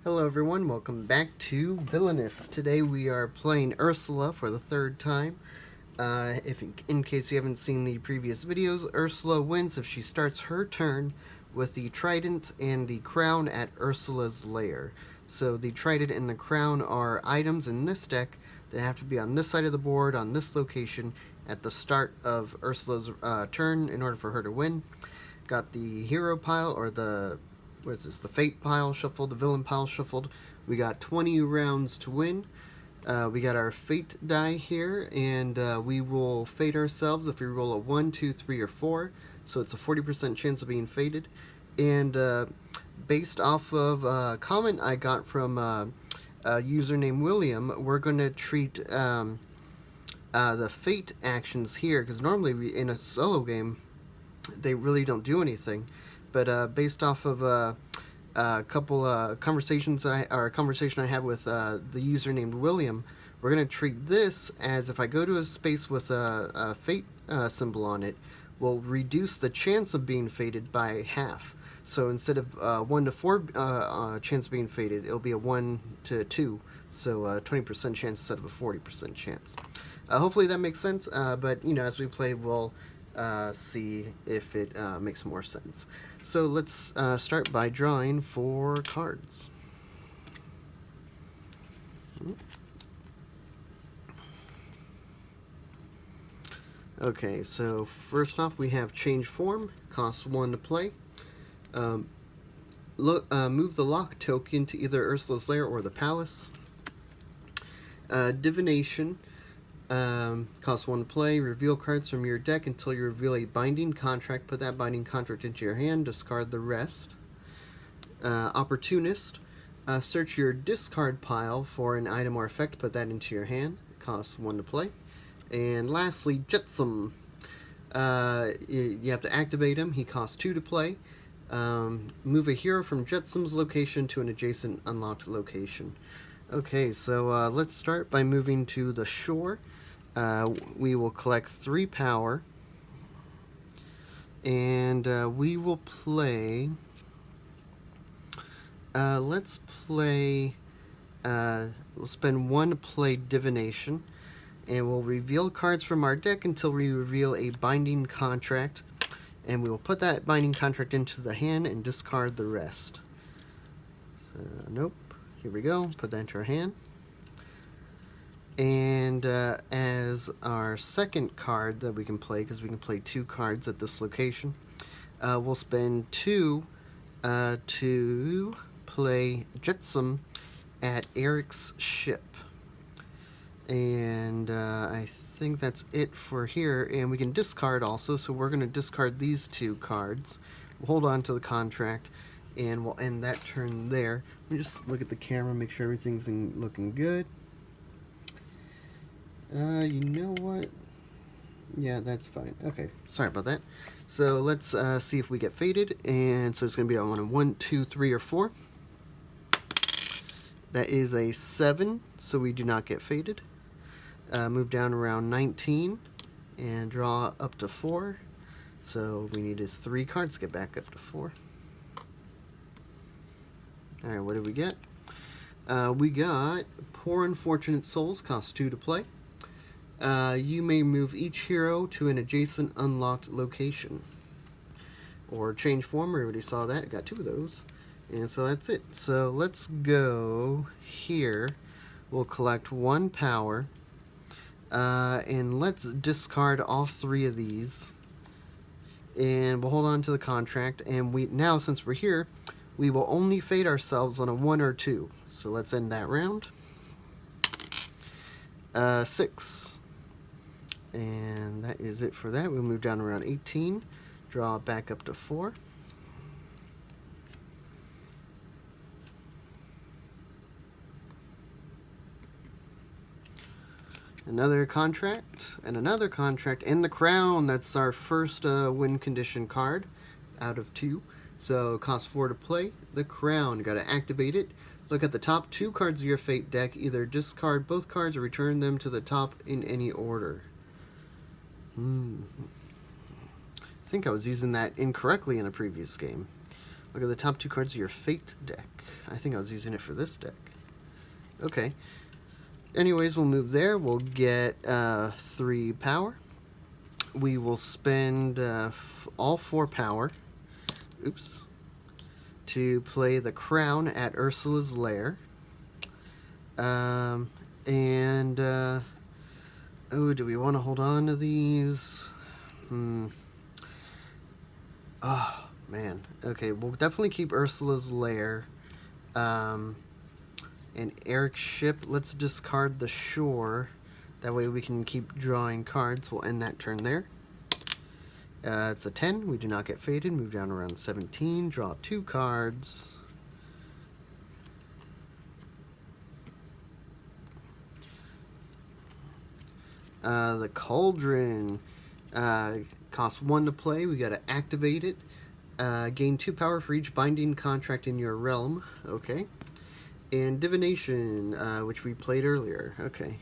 Hello everyone, welcome back to Villainous. Today we are playing Ursula for the third time. In case you haven't seen the previous videos, Ursula wins if she starts her turn with the Trident and the Crown at Ursula's lair. So the Trident and the Crown are items in this deck that have to be on this side of the board, on this location, at the start of Ursula's turn in order for her to win. Got the hero pile, or the fate pile shuffled, the villain pile shuffled. We got 20 rounds to win. We got our fate die here, and we will fate ourselves if we roll a 1, 2, 3, or 4. So it's a 40% chance of being fated. And based off of a comment I got from a user named William, we're going to treat the fate actions here, because normally in a solo game, they really don't do anything. But based off of a couple conversation I had with the user named William, we're going to treat this as if I go to a space with a fate symbol on it, will reduce the chance of being fated by half. So instead of 1 to 4 chance of being fated, it'll be a 1 to 2. So 20% chance instead of a 40% chance. Hopefully that makes sense, but as we play, we'll see if it makes more sense. So let's start by drawing 4 cards. Okay, so first off we have Change Form, costs 1 to play. Move the lock token to either Ursula's lair or the palace. Divination, costs 1 to play. Reveal cards from your deck until you reveal a binding contract. Put that binding contract into your hand. Discard the rest. Opportunist, search your discard pile for an item or effect. Put that into your hand. Costs 1 to play. And lastly, Jetsam. You have to activate him. He costs 2 to play. Move a hero from Jetsam's location to an adjacent unlocked location. Okay, so let's start by moving to the shore. We will collect 3 power, and we will play, let's play, we'll spend 1 to play Divination, and we'll reveal cards from our deck until we reveal a binding contract, and we will put that binding contract into the hand and discard the rest. So, nope, here we go, put that into our hand. And as our second card that we can play, because we can play 2 cards at this location, we'll spend 2 to play Jetsam at Eric's ship. And I think that's it for here. And we can discard also, so we're going to discard these 2 cards. We'll hold on to the contract, and we'll end that turn there. Let me just look at the camera, make sure everything's looking good. You know what? Yeah, that's fine. Okay, sorry about that. So let's see if we get fated. And so it's going to be on a 1, 2, 3, or 4. That is a 7, so we do not get fated. Move down around 19 and draw up to 4. So we need 3 cards to get back up to 4. Alright, what did we get? We got Poor Unfortunate Souls, costs 2 to play. You may move each hero to an adjacent unlocked location. Or change form, we already saw that, got 2 of those. And so that's it. So let's go here. We'll collect 1 power. And let's discard all 3 of these. And we'll hold on to the contract. And now, since we're here, we will only fate ourselves on a 1 or 2. So let's end that round. 6. And that is it for that. We'll move down around 18. Draw back up to 4. Another contract, and another contract, and the Crown. That's our first win condition card out of 2. So it costs 4 to play. The Crown, you gotta activate it. Look at the top 2 cards of your fate deck. Either discard both cards or return them to the top in any order. I think I was using that incorrectly in a previous game. Look at the top 2 cards of your Fate deck. I think I was using it for this deck. Okay. Anyways, we'll move there. We'll get 3 power. We will spend all 4 power. Oops. To play the Crown at Ursula's Lair. Oh, do we want to hold on to these? Oh, man. Okay, we'll definitely keep Ursula's Lair. And Eric's ship. Let's discard the shore. That way we can keep drawing cards. We'll end that turn there. It's a 10. We do not get faded. Move down around 17. Draw 2 cards. The Cauldron costs 1 to play. We got to activate it. Gain 2 power for each binding contract in your realm. Okay. And Divination, which we played earlier. Okay.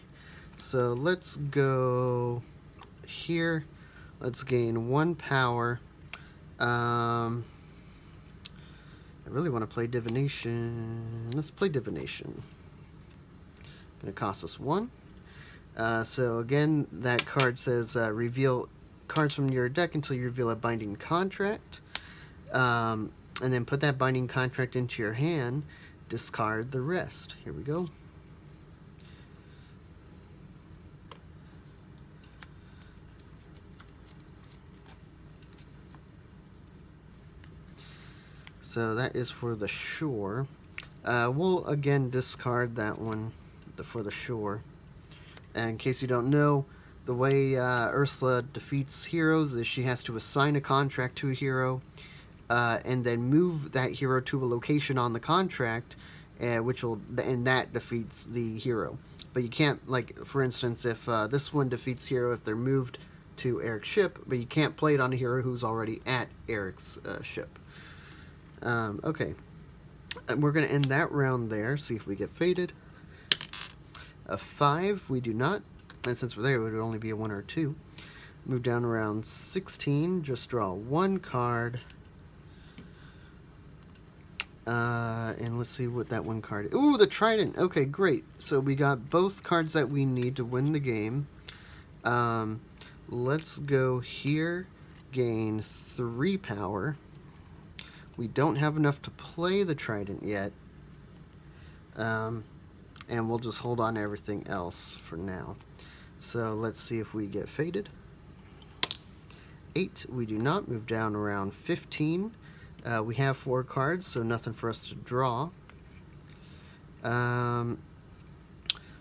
So let's go here. Let's gain 1 power. I really want to play Divination. Let's play Divination. Gonna cost us 1. So again, that card says reveal cards from your deck until you reveal a binding contract. And then put that binding contract into your hand. Discard the rest. Here we go. So that is for the shore. We'll again discard that one for the shore. And in case you don't know, the way Ursula defeats heroes is she has to assign a contract to a hero and then move that hero to a location on the contract, and that defeats the hero. But you can't, like, for instance, if this one defeats hero if they're moved to Eric's ship, but you can't play it on a hero who's already at Eric's ship. Okay. And we're going to end that round there, see if we get faded. A 5, we do not. And since we're there, it would only be a 1 or 2. Move down around 16, just draw 1 card. And let's see what that 1 card is. Ooh, the Triton! Okay, great. So we got both cards that we need to win the game. Let's go here, gain 3 power. We don't have enough to play the Trident yet. And we'll just hold on to everything else for now. So let's see if we get faded. 8, we do not. Move down around 15. We have 4 cards, so nothing for us to draw.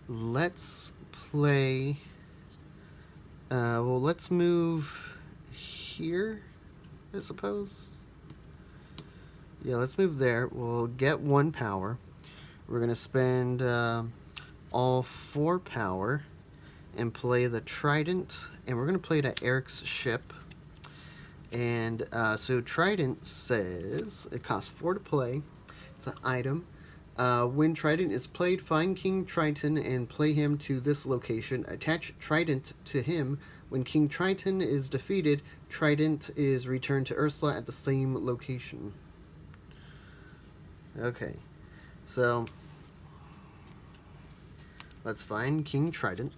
Let's play... well, let's move here, I suppose. Yeah, let's move there. We'll get 1 power. We're going to spend all 4 power and play the Trident. And we're going to play it at Eric's ship. And so Trident says it costs 4 to play. It's an item. When Trident is played, find King Triton and play him to this location. Attach Trident to him. When King Triton is defeated, Trident is returned to Ursula at the same location. Okay, so let's find King Trident.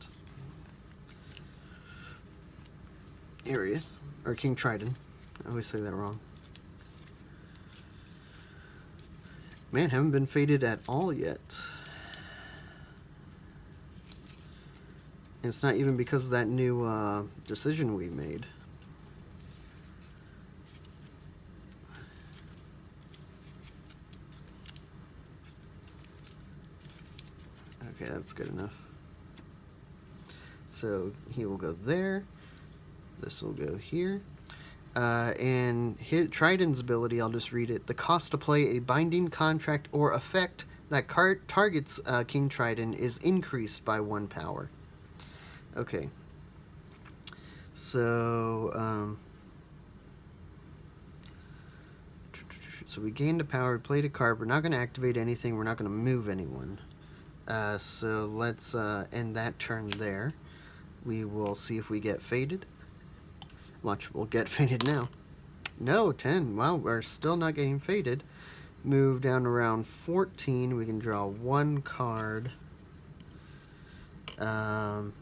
Here he is. Or King Triton. I always say that wrong. Man, haven't been faded at all yet. And it's not even because of that new decision we made. Okay, that's good enough. So he will go there. This will go here. And Triton's ability, I'll just read it. The cost to play a binding contract or effect that targets King Triton is increased by 1 power. Okay. So, so we gained a power, we played a card. We're not going to activate anything. We're not going to move anyone. So let's end that turn there. We will see if we get faded. Watch, we'll get faded now. No, 10. Wow, we're still not getting faded. Move down around 14. We can draw one card. Let's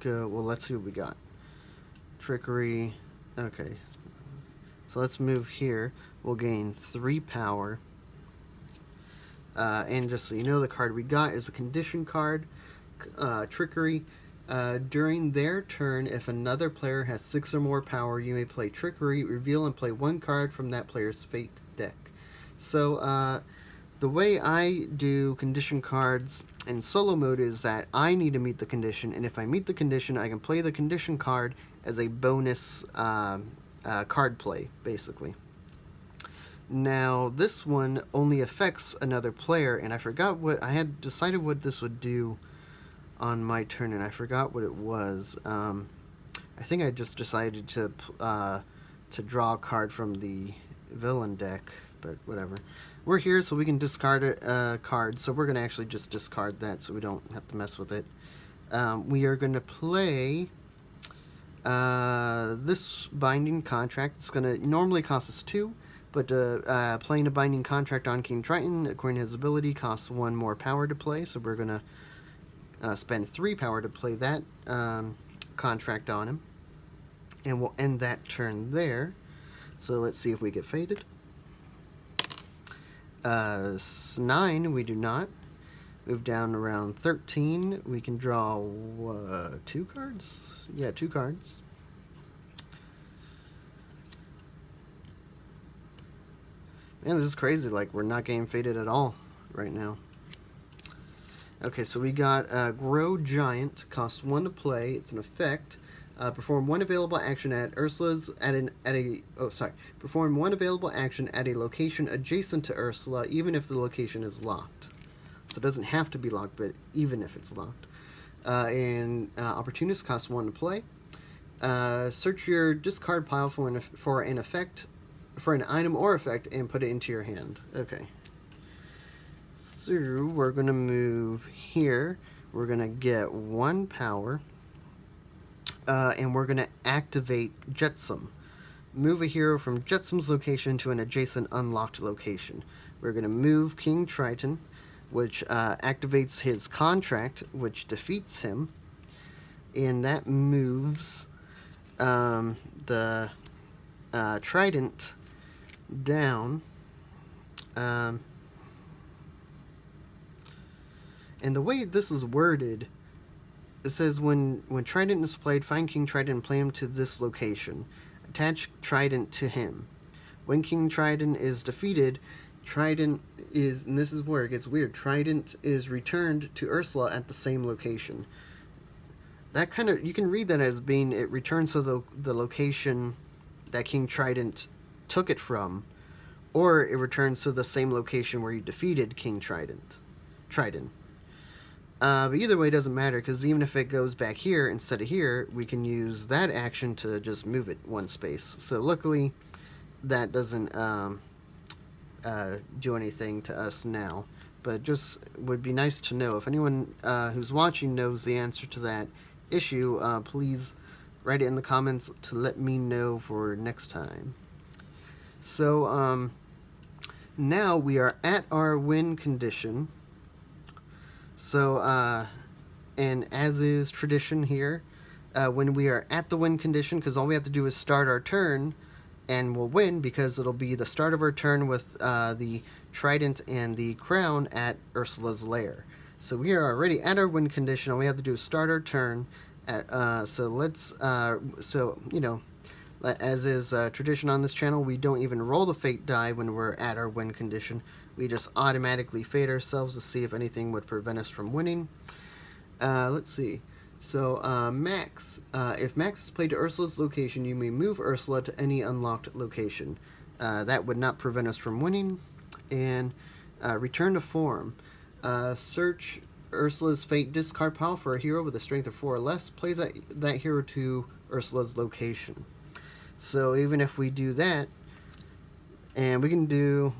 go. Well, let's see what we got. Trickery. Okay. So let's move here. We'll gain 3 power. And just so you know, the card we got is a condition card. Trickery. During their turn, if another player has 6 or more power, you may play Trickery, reveal and play 1 card from that player's fate deck. So, the way I do condition cards in solo mode is that I need to meet the condition, and if I meet the condition, I can play the condition card as a bonus card play, basically. Now, this one only affects another player, and I forgot what I had decided what this would do on my turn, and I forgot what it was. I think I just decided to draw a card from the villain deck, but whatever. We're here so we can discard a card, so we're going to actually just discard that so we don't have to mess with it. We are going to play this binding contract. It's going to normally cost us 2, but playing a binding contract on King Triton, according to his ability, costs 1 more power to play, so we're going to spend 3 power to play that contract on him. And we'll end that turn there. So let's see if we get faded. 9, we do not. Move down around 13. We can draw 2 cards? Yeah, 2 cards. Man, this is crazy. Like, we're not getting faded at all right now. Okay, so we got Grow Giant, costs 1 to play. It's an effect. Perform 1 available action at Ursula's Perform 1 available action at a location adjacent to Ursula, even if the location is locked. So it doesn't have to be locked, but even if it's locked. Opportunist costs 1 to play. Search your discard pile for an effect, for an item or effect, and put it into your hand. Okay. So we're gonna move here. We're gonna get 1 power. And we're going to activate Jetsam. Move a hero from Jetsam's location to an adjacent unlocked location. We're going to move King Triton, which activates his contract, which defeats him. And that moves the Trident down. And the way this is worded, it says when Trident is played, find King Triton and play him to this location. Attach Trident to him. When King Triton is defeated, Trident is, and this is where it gets weird, Trident is returned to Ursula at the same location. That kind of, you can read that as being it returns to the location that King Trident took it from, or it returns to the same location where you defeated King Triton. But either way, it doesn't matter, because even if it goes back here instead of here, we can use that action to just move it 1 space. So luckily, that doesn't do anything to us now. But just would be nice to know. If anyone who's watching knows the answer to that issue, please write it in the comments to let me know for next time. So now we are at our win condition. So, and as is tradition here, when we are at the win condition, because all we have to do is start our turn, and we'll win, because it'll be the start of our turn with the Trident and the Crown at Ursula's lair. So we are already at our win condition, all we have to do is start our turn. As is tradition on this channel, we don't even roll the fate die when we're at our win condition. We just automatically fade ourselves to see if anything would prevent us from winning. Let's see. So, Max. If Max is played to Ursula's location, you may move Ursula to any unlocked location. That would not prevent us from winning. And return to form. Search Ursula's fate discard pile for a hero with a strength of 4 or less. Play that hero to Ursula's location. So even if we do that, and we can do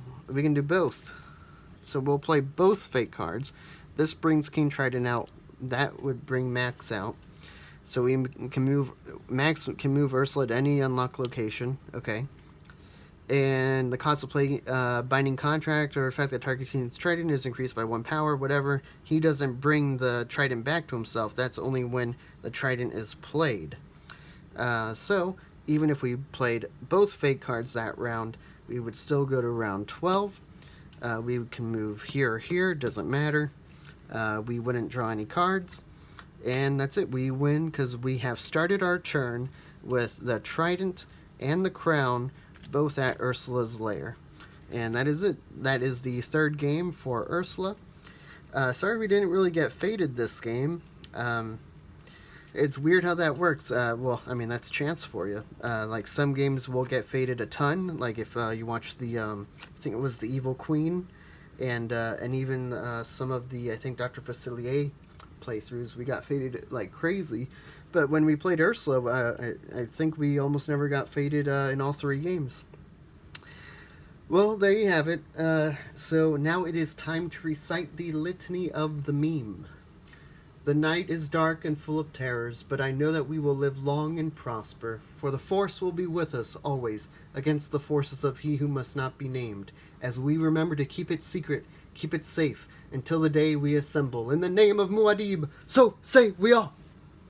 both. So we'll play both fate cards. This brings King Triton out. That would bring Max out. So we can move, Max can move Ursula to any unlocked location, okay. And the cost of playing Binding Contract or effect that targeting Triton is increased by 1 power, whatever. He doesn't bring the Triton back to himself. That's only when the Triton is played. So, even if we played both fake cards that round, we would still go to round 12. We can move here or here, doesn't matter. We wouldn't draw any cards. And that's it. We win because we have started our turn with the Trident and the Crown both at Ursula's lair. And that is it. That is the third game for Ursula. Sorry we didn't really get faded this game. It's weird how that works. Well, I mean, that's chance for you. Like, some games will get faded a ton. Like, if you watch the, I think it was the Evil Queen, and even some of the, I think, Dr. Facilier playthroughs, we got faded like crazy. But when we played Ursula, I think we almost never got faded in all 3 games. Well, there you have it. So now it is time to recite the litany of the meme. The night is dark and full of terrors, but I know that we will live long and prosper, for the Force will be with us always, against the forces of he who must not be named, as we remember to keep it secret, keep it safe, until the day we assemble. In the name of Muad'Dib, so say we all!